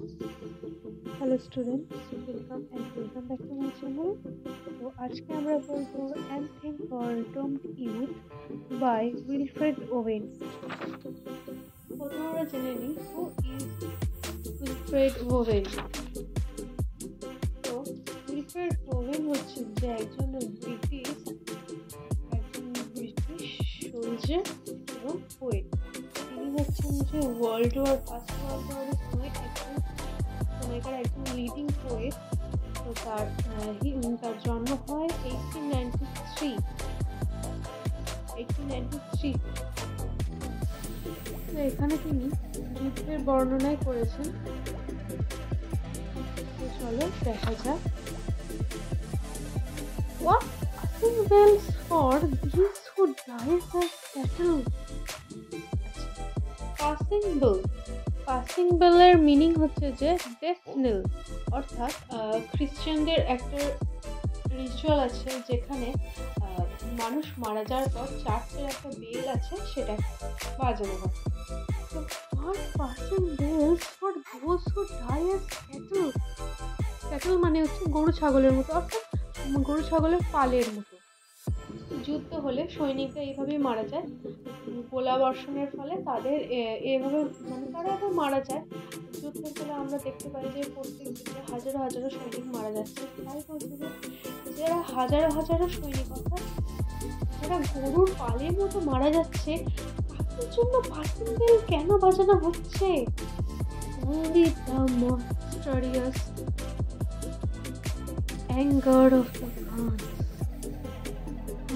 Hello students, welcome back to my channel. তো আজকে আমরা বলবো anthem for doomed youth by Wilfred Owen. প্রথমে আমরা জেনে নিই হু ইজ উইলফ্রেড ওয়েন। তো উইলফ্রেড ওয়েন হচ্ছে যে একজন ব্রিটিশ সোলজার এবং পোয়েট। তিনি হচ্ছেন যে ফার্স্ট ওয়ার্ল্ড ওয়ারের সময়কার একজন লিডিং পোয়েট। তো তার জন্ম হয় 1893। তো এখানে তিনি যুদ্ধের বর্ণনায় করেছেন। তো চলো দেখা যাক। What passing bells for these who dies as cattle? Passing বেলের মিনিং হচ্ছে যে ডেথ নেল, অর্থাৎ খ্রিস্টানদের একটা রিচুয়াল আছে যেখানে মানুষ মারা যাওয়ার পর চার্চের একটা বেল আছে, সেটা বাজানো হয়। তো passing bells for those who die as cattle. Cattle মানে হচ্ছে গরু ছাগলের মতো, অর্থাৎ গরু ছাগলের পালের মতো। যুদ্ধ হলে সৈনিকরা এইভাবেই মারা যায়, গোলা বর্ষণের ফলে তাদের এভাবে তারা আবার মারা যায়। যুদ্ধের ফলে আমরা দেখতে পাই যে প্রত্যেক যুদ্ধে হাজারো হাজারো সৈনিক মারা যাচ্ছে। তাই বলতে যে যারা হাজারো হাজারো সৈনিক, অর্থাৎ যারা গরুর পালের মতো মারা যাচ্ছে, তাদের জন্য পাসিং বেল কেন বাজানো হচ্ছে? Only the monstrous anger of the gods.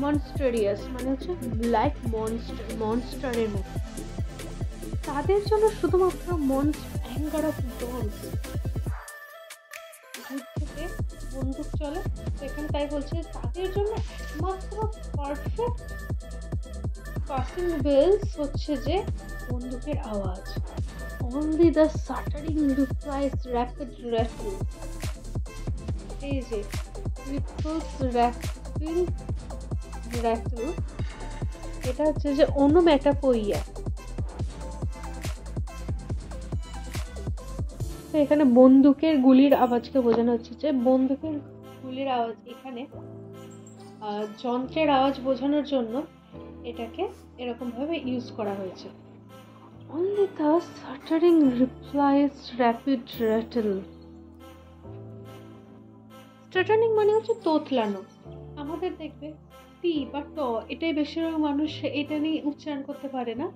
মনস্টারিয়াস মানে হচ্ছে লাইক মনস্টারের মতো, তাদের জন্য শুধুমাত্র অ্যাঙ্গার অফ গডস। যুদ্ধে বন্দুক চলে, সেখানে তাই বলছে তাদের জন্য একমাত্র পারফেক্ট পাসিং বেলস হচ্ছে যে বন্দুকের আওয়াজ। Only the stuttering replies rapid rattle. এই যে rattle, এটা হচ্ছে যে onomatopoeia। তো এখানে বন্দুকের গুলির আওয়াজকে বোঝানো হচ্ছে যে বন্দুকের গুলির আওয়াজ, এখানে যন্ত্রের আওয়াজ বোঝানোর জন্য এটাকে এরকম ভাবে ইউজ করা হয়েছে। Only the stuttering replies rapid rattle. স্টাটারিং মানে হচ্ছে তোতলানো। আমাদের দেখবে টি বা ট, এটাই বেশিরভাগ মানুষ এটা নিয়ে উচ্চারণ করতে পারে না।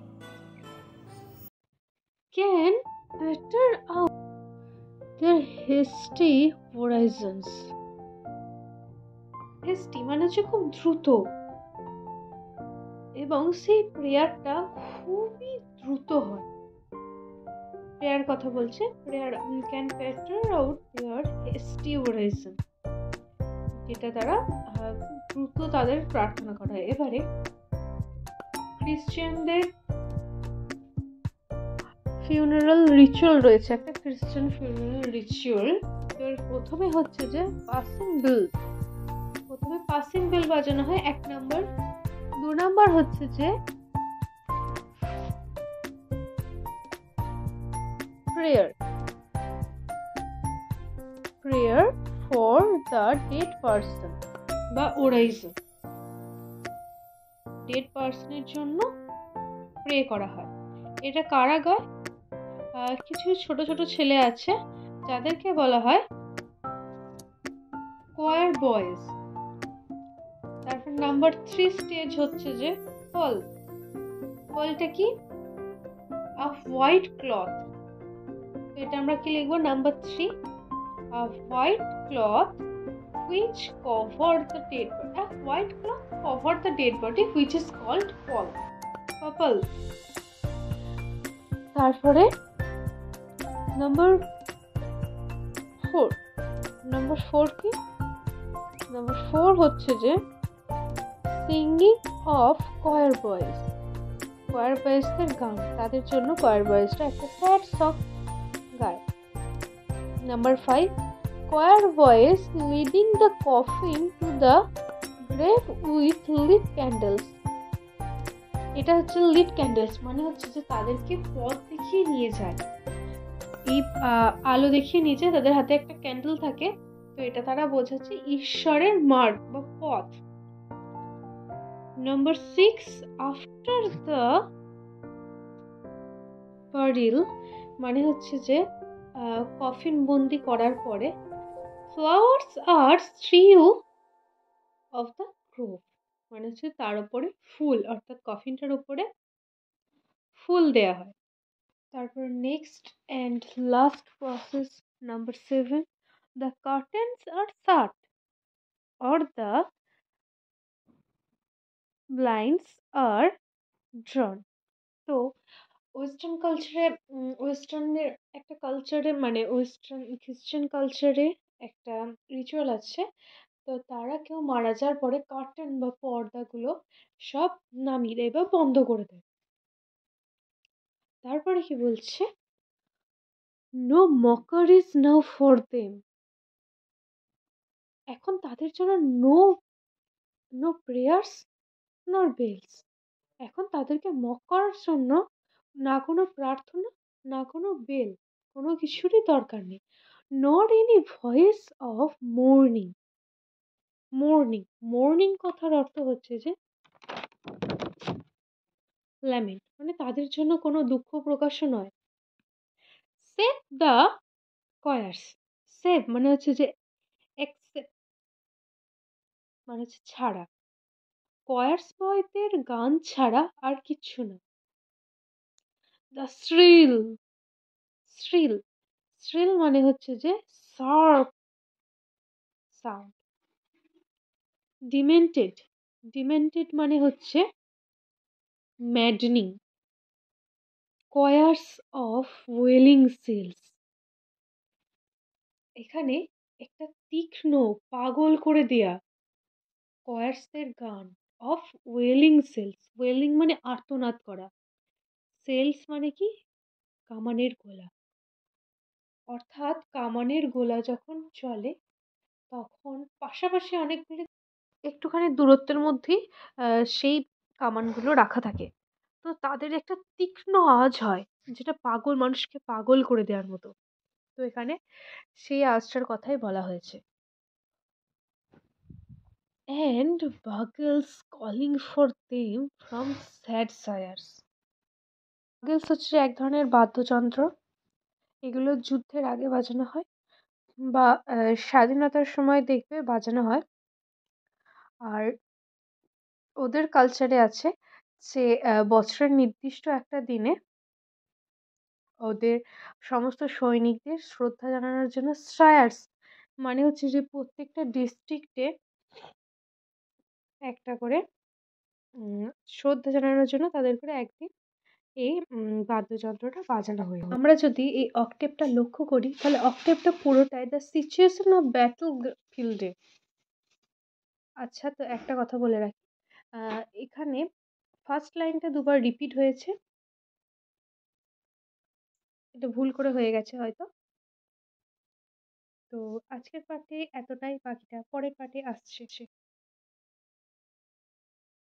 Can better out their hasty horizons. hasty মানে হচ্ছে খুব দ্রুত, এবং সেই প্রেয়ারটা খুবই দ্রুত হয়। প্রেয়ার কথা বলছে, prayer can patter out their hasty orison, যেটা দ্বারা দ্রুত তাদের প্রার্থনা করা হয়। এবারে খ্রিস্টানদের ফিউনারাল রিচুয়াল রয়েছে, একটা খ্রিস্টান ফিউনারাল রিচুয়াল। এর প্রথমে হচ্ছে যে পাসিং বেল বাজানো হয় 1 নম্বর। 2 নম্বর হচ্ছে যে prayer for the dead person বা ওরাইজন। ডেড পারসনের জন্য প্রে করা হয়। এটা কারা গায়? কিছু ছোট ছোট ছেলে আছে যাদেরকে বলা হয় কোয়ার বয়েজ। তারপর নাম্বার 3 স্টেজ হচ্ছে যে ফলটা কি? আ হোয়াইট ক্লথ। এটা আমরা কি লিখবো? Number 3, a white cloth which cover the dead body. A white cloth cover the dead body which is called purple. তারপরে নাম্বার 4 কি? নাম্বার 4 হচ্ছে যে সিঙ্গিং অফ কোয়ার বয়েজদের গান। তাদের জন্য কোয়ার বয়েজটা একটা স্যাড সং গায়। Number 5, choir voice leading the coffin to the grave with lit candles. এটা হচ্ছে লিট ক্যান্ডেলস মানে হচ্ছে যে তাদেরকে পথ দেখিয়ে নিয়ে যায়। এই আলো দেখিয়ে নিচে তাদের হাতে একটা ক্যান্ডেল থাকে, তো এটা তারা বোঝাচ্ছে ঈশ্বরের মার্গ বা পথ। নাম্বার 6, আফটার দ্য বারিল মানে হচ্ছে যে কফিন বন্দি করার পরে ফ্লাওয়ার্স আর স্ট্রিউ অফ দ্য গ্রোভ মানে হচ্ছে তার উপরে ফুল, অর্থাৎ কফিনটার উপরে ফুল দেয়া হয়। তারপর next and last process number 7, the curtains are shut or the blinds are drawn. তো ওয়েস্টার্ন কালচারে ওয়েস্টার্নের একটা কালচারে মানে ওয়েস্টার্ন খ্রিশ্চান কালচারে একটা রিচুয়াল আছে। তো তারা কেউ মারা যাওয়ার পরে কার্টেন বা পর্দাগুলো সব নামিয়ে দেয় বা বন্ধ করে দেয়। তারপরে কি বলছে, নো মকারিজ নাও ফর দেম। এখন তাদের জন্য নো নো প্রেয়ার্স নর বেলস। এখন তাদেরকে মক করার জন্য না কোনো প্রার্থনা, না কোনো বেল, কোনো কিছুরই দরকার নেই। Not any voice of mourning. Mourning mourning কথার অর্থ হচ্ছে যে ল্যামেন্ট, মানে তাদের জন্য কোনো দুঃখ প্রকাশও নয়। Save the কয়ার্স। সেভ মানে হচ্ছে যে এক্সেপ্ট মানে হচ্ছে ছাড়া। কয়ার্স বয়দের গান ছাড়া আর কিচ্ছু না। The shrill. শ্রিল শ্রিল মানে হচ্ছে যে শার্প সাউন্ড। ডিমেন্টেড। ডিমেন্টেড মানে হচ্ছে ম্যাডনিং। কয়ার্স অফ ওয়েলিং সেলস। এখানে একটা তীক্ষ্ণ পাগল করে দেয়া কয়ার্সদের গান অফ ওয়েলিং সেলস। ওয়েলিং মানে আর্তনাদ করা, সেলস মানে কি কামানের গোলা। অর্থাৎ কামানের গোলা যখন চলে তখন পাশাপাশি অনেকগুলি একটুখানি দূরত্বের মধ্যেই সেই কামানগুলো রাখা থাকে। তো তাদের একটা তীক্ষ্ণ আওয়াজ হয় যেটা পাগল মানুষকে পাগল করে দেওয়ার মতো। তো এখানে সেই আওয়াজটার কথাই বলা হয়েছে। And bugles calling for them from sad shires. Bugles হচ্ছে এক ধরনের বাদ্যযন্ত্র, এগুলো যুদ্ধের আগে বাজানো হয় বা স্বাধীনতার সময় দেখবে বাজানো হয়। আর ওদের কালচারে আছে যে বছরের নির্দিষ্ট একটা দিনে ওদের সমস্ত সৈনিকদের শ্রদ্ধা জানানোর জন্য সায়ার্স মানে হচ্ছে যে প্রত্যেকটা ডিস্ট্রিক্টে একটা করে শ্রদ্ধা জানানোর জন্য তাদের করে একদিন এই বাদ্যযন্ত্রটা বাজানো হয়ে। আমরা যদি এই অক্টেভটা লক্ষ্য করি তাহলে অক্টেভটা পুরোটাই দ্য সিচুয়েশন অফ ব্যাটল ফিল্ডে। আচ্ছা, তো একটা কথা বলে রাখি, এখানে ফার্স্ট লাইনটা দুবার রিপিট হয়েছে, এটা ভুল করে হয়ে গেছে হয়তো। তো আজকের পার্টে এতটাই, বাকিটা পরের পার্টে আসছে।